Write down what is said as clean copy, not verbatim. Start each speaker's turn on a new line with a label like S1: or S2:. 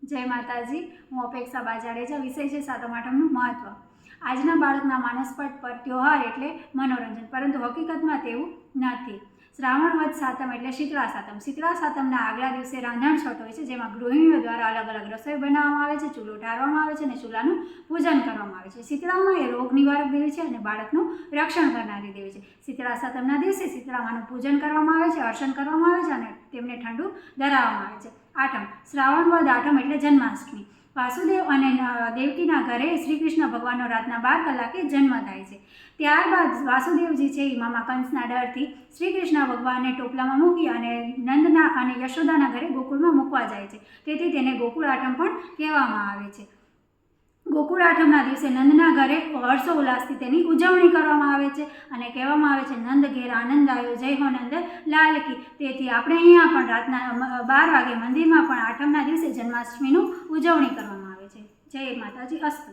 S1: જય માતાજી, હું અપેક્ષા બા જાડેજા. વિષય છે સાતમ આઠમનું મહત્વ. આજના બાળકના માનસપટ પર ત્યોહાર એટલે મનોરંજન, પરંતુ હકીકતમાં તેવું નથી. શ્રાવણ વદ સાતમ એટલે શીતળા સાતમ. શીતળા સાતમના આગલા દિવસે રાંધણછઠ હોય છે, જેમાં ગૃહિણીઓ દ્વારા અલગ અલગ રસોઈ બનાવવામાં આવે છે, ચૂલો ઠારવામાં આવે છે અને ચૂલાનું પૂજન કરવામાં આવે છે. શીતળામાં એ રોગ નિવારક દેવી છે અને બાળકનું રક્ષણ કરનારી દેવી છે. શીતળા સાતમના દિવસે શીતળામાનું પૂજન કરવામાં આવે છે, અર્ચન કરવામાં આવે છે અને તેમને ઠંડુ ધરાવવામાં આવે છે. આઠમ, શ્રાવણ વદ આઠમ એટલે જન્માષ્ટમી. વાસુદેવ અને દેવકીના ઘરે શ્રી કૃષ્ણ ભગવાનનો રાતના 12 કલાકે જન્મ થાય છે. ત્યારબાદ વાસુદેવજી છે એ મામા કંસના ડરથી શ્રી કૃષ્ણ ભગવાનને ટોપલામાં મૂકી અને નંદના અને યશોદાના ઘરે ગોકુળમાં મૂકવા જાય છે. તેથી તેને ગોકુળ આઠમ પણ કહેવામાં આવે છે. ગોકુળ આઠમના દિવસે નંદના ઘરે હર્ષો ઉલ્લાસથી તેની ઉજવણી કરવામાં આવે છે અને કહેવામાં આવે છે નંદ ઘેર આનંદ આવ્યો, જય હો નંદ લાલ કી. તેથી આપણે અહીંયા પણ રાતના 12 વાગે મંદિરમાં પણ આઠમના દિવસે જન્માષ્ટમીનું ઉજવણી કરવામાં આવે છે. જય માતાજી. અસ્તુ.